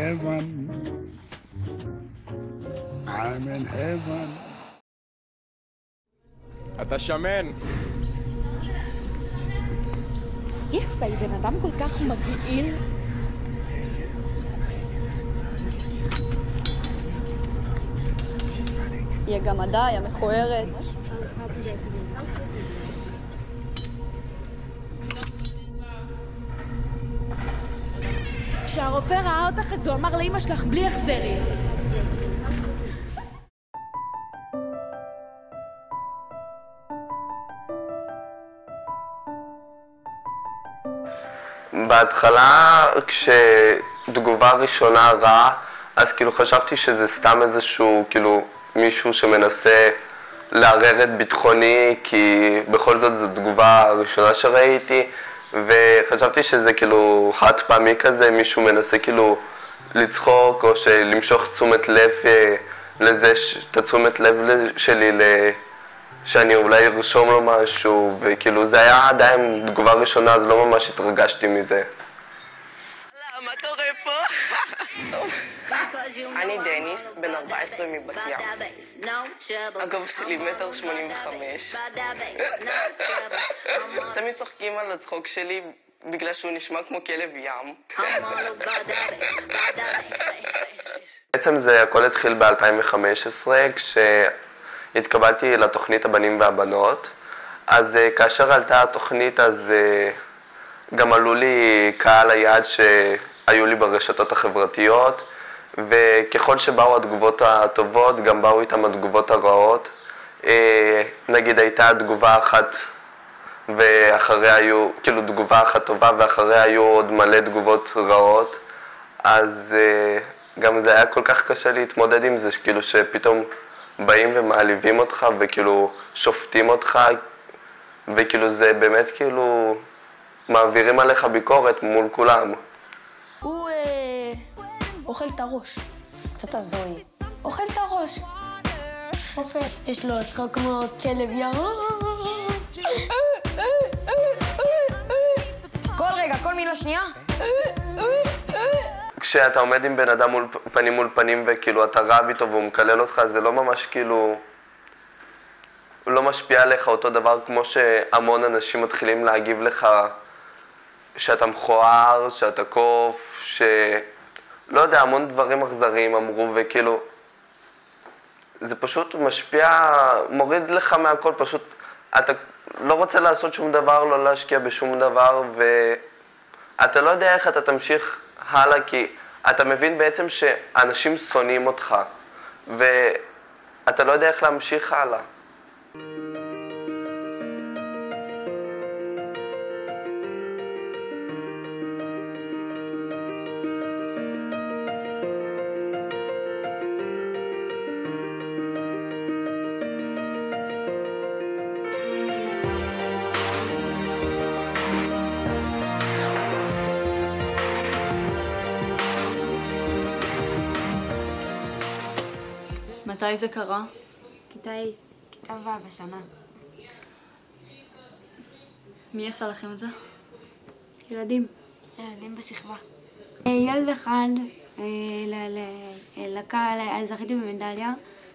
heaven. I'm in heaven. אתה שמן. יחסה, היא בן אדם כל כך מגעיל. היא הגמדה, היא המכוערת. כשהרופא ראה אותך, אז הוא אמר לאמא שלך בלי החזרים. בהתחלה, כשתגובה ראשונה רעה, אז כאילו חשבתי שזה סתם איזשהו, כאילו, מישהו שמנסה לערער את ביטחוני, כי בכל זאת זו תגובה הראשונה שראיתי, וחשבתי שזה כאילו חד פעמי כזה, מישהו מנסה כאילו לצחוק או למשוך תשומת לב לזה, את התשומת לב שלי שאני אולי ארשום לו משהו, וכאילו זה היה עדיין תגובה ראשונה, אז לא ממש התרגשתי מזה. מה קורה פה? אני דניס, בן 14 מבת ים. הגובה שלי 1.85 מטר. תמיד צוחקים על הצחוק שלי בגלל שהוא נשמע כמו כלב ים. בעצם זה הכל התחיל ב-2015, כשהתקבלתי לתוכנית הבנים והבנות. אז כאשר עלתה התוכנית, אז גם עלו לי קהל היעד שהיו לי ברשתות החברתיות, וככל שבאו התגובות הטובות, גם באו איתם התגובות הרעות. נגיד הייתה תגובה אחת, ואחריה היו, כאילו תגובה אחת טובה, ואחריה היו עוד מלא תגובות רעות. אז גם זה היה כל כך קשה להתמודד עם זה, כאילו שפתאום באים ומעליבים אותך, וכאילו שופטים אותך, וכאילו זה באמת כאילו מעבירים עליך ביקורת מול כולם. הוא אוכל את הראש. קצת הזוי. אוכל את הראש. אופן, יש לו צחוק כמו כלב ים. כל רגע, כל מילה שנייה. כשאתה עומד עם בן אדם מול פנים וכאילו אתה רב איתו והוא מקלל אותך, זה לא ממש כאילו, לא משפיע עליך אותו דבר כמו שהמון אנשים מתחילים להגיב לך שאתה מכוער, שאתה קוף, לא יודע, המון דברים אכזריים אמרו, וכאילו זה פשוט משפיע, מוריד לך מהכל, פשוט אתה לא רוצה לעשות שום דבר, לא להשקיע בשום דבר, ואתה לא יודע איך אתה תמשיך הלאה, כי אתה מבין בעצם שאנשים שונאים אותך, ואתה לא יודע איך להמשיך הלאה. מתי זה קרה? כיתה ו' השנה. מי עשה לכם את זה? ילדים בשכבה. ילד אחד אז זכיתי במדליה,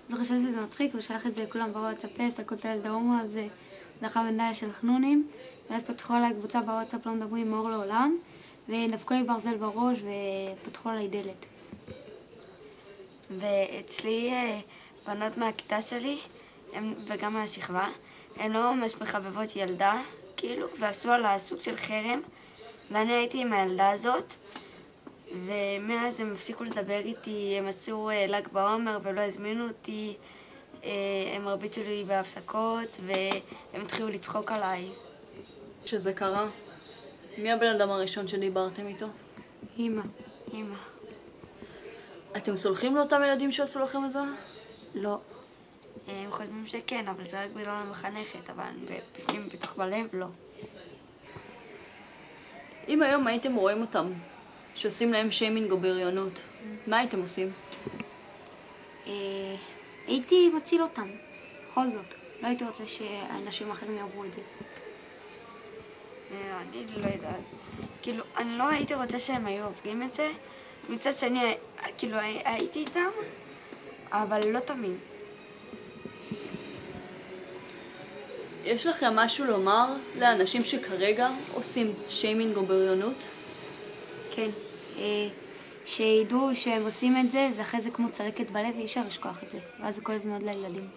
אז חשבתי שזה מצחיק, הוא שלח את זה לכולם בוואטסאפ, סקות הילד ההומו, אז זכה במדליה של חנונים, ואז פתחו עליי קבוצה בוואטסאפ לא מדברים מאור לעולם, ודפקו לי ברזל בראש ופתחו עליי דלת. ואצלי בנות מהכיתה שלי, וגם מהשכבה, הן לא ממש מחבבות ילדה, כאילו, ועשו עלה סוג של חרם, ואני הייתי עם הילדה הזאת, ומאז הם הפסיקו לדבר איתי, הם עשו ל"ג בעומר ולא הזמינו אותי, הם הרביצו לי בהפסקות, והם התחילו לצחוק עליי. שזה קרה, מי הבן אדם הראשון שדיברתם איתו? אמא. אתם סולחים לאותם ילדים שעשו לכם את זה? לא. הם חושבים שכן, אבל זה רק בגלל המחנכת, אבל בפנים בתוך בלב לא. אם היום הייתם רואים אותם, שעושים להם שיימינג או בריונות, מה הייתם עושים? הייתי מציל אותם, בכל זאת. לא הייתי רוצה שאנשים אחרים יעברו את זה. אני לא יודעת. כאילו, אני לא הייתי רוצה שהם היו עובדים את זה, מצד שני, כאילו הייתי איתם, אבל לא תמיד. יש לכם משהו לומר לאנשים שכרגע עושים שיימינג או בריונות? כן. שידעו שהם עושים את זה, זה אחרי זה כמו צלקת בלב, ואי אפשר לשכוח את זה. ואז זה כואב מאוד לילדים.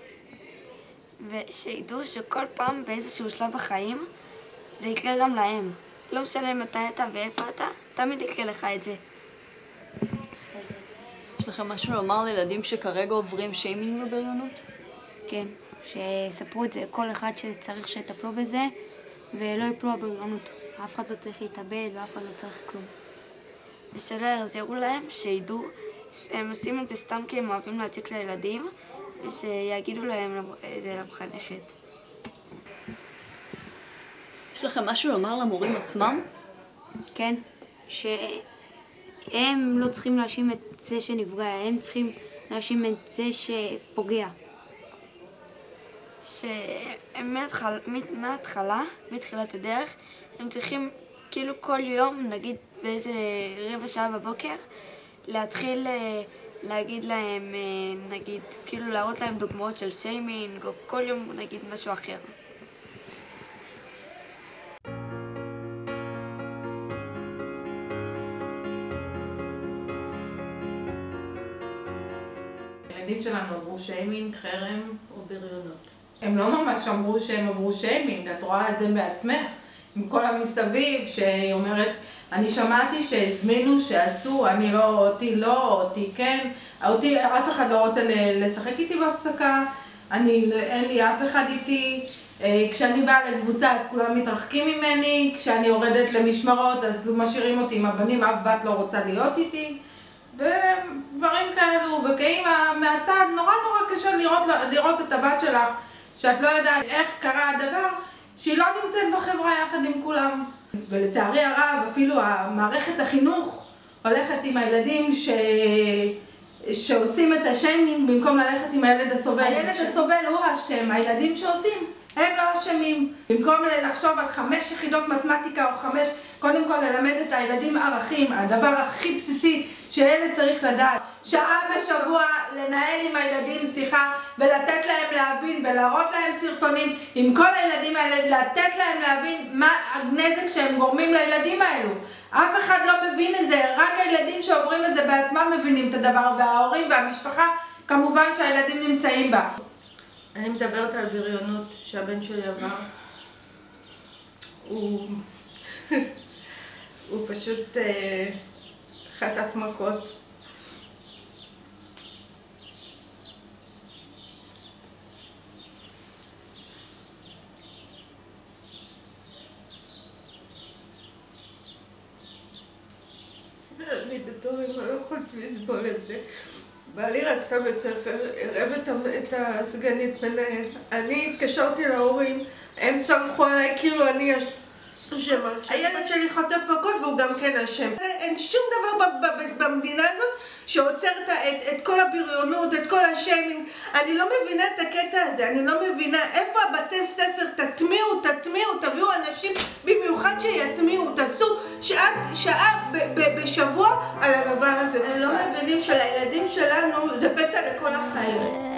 ושידעו שכל פעם באיזשהו שלב בחיים, זה יקרה גם להם. לא משנה מתי אתה ואיפה אתה, תמיד יקרה לך את זה. יש לכם משהו לומר לילדים שכרגע עוברים שיימינג ובריונות? כן. שספרו את זה כל אחד שצריך שיטפלו בזה, ולא יפלו בבריונות. אף אחד לא צריך להתאבד ואף אחד לא צריך כלום. ושלא יחזרו להם, שידעו שהם עושים את זה סתם כי הם אוהבים להציק לילדים, ושיגידו להם את זה למחנכת. יש לכם משהו לומר למורים עצמם? כן, שהם לא צריכים להאשים את זה שנפגע, הם צריכים להאשים את זה שפוגע. שהם מההתחלה, מתחילת הדרך, הם צריכים כאילו כל יום, נגיד באיזה רבע שעה בבוקר, להתחיל להגיד להם, נגיד, כאילו להראות להם דוגמאות של שיימינג, או כל יום נגיד משהו אחר. הילדים שלנו עברו שיימינג, חרם או בריונות. הם לא ממש אמרו שהם עברו שיימינג, את רואה את זה בעצמך, עם כל המסביב שהיא אומרת, אני שמעתי שהזמינו, שעשו, אני לא, אותי כן, אף אחד לא רוצה לשחק איתי בהפסקה, אין לי אף אחד איתי, כשאני באה לקבוצה אז כולם מתרחקים ממני, כשאני יורדת למשמרות אז משאירים אותי עם הבנים, אף בת לא רוצה להיות איתי. ודברים כאלו, וכאמא מהצד נורא קשה לראות את הבת שלך, שאת לא יודעת איך קרה הדבר, שהיא לא נמצאת בחברה יחד עם כולם. ולצערי הרב, אפילו מערכת החינוך הולכת עם הילדים שעושים את השיימינג במקום ללכת עם הילד הסובל. הילד הסובל הוא האשם, הילדים שעושים הם לא אשמים. במקום לחשוב על 5 יחידות מתמטיקה או 5, קודם כל ללמד את הילדים ערכים, הדבר הכי בסיסי שילד צריך לדעת. שעה בשבוע לנהל עם הילדים שיחה ולתת להם להבין ולהראות להם סרטונים עם כל הילדים האלה, לתת להם להבין מה הנזק שהם גורמים לילדים האלו. אף אחד לא מבין את זה, רק הילדים שעוברים את זה בעצמם מבינים את הדבר, וההורים והמשפחה כמובן שהילדים נמצאים בה. אני מדברת על בריונות שהבן שלי עבר. הוא פשוט חטף מכות. אני בתור אמא לא יכולת לסבול את זה. בעלי רצה בית ספר, ערב את הסגנית מנהל. אני התקשרתי להורים, הם צרחו עליי כאילו אני אשמה. הילד שלי חטף מכות והוא גם כן אשם. אין שום דבר במדינה הזאת שעוצר את כל הבריונות, את כל השיימינג. אני לא מבינה את הקטע הזה, אני לא מבינה איפה הבתי ספר, תטמיעו, תביאו אנשים במיוחד שיטמיעו, תעשו שעה בשבוע על הדבר הזה. הם לא מבינים שלילדים שלנו זה פצע לכל החיים.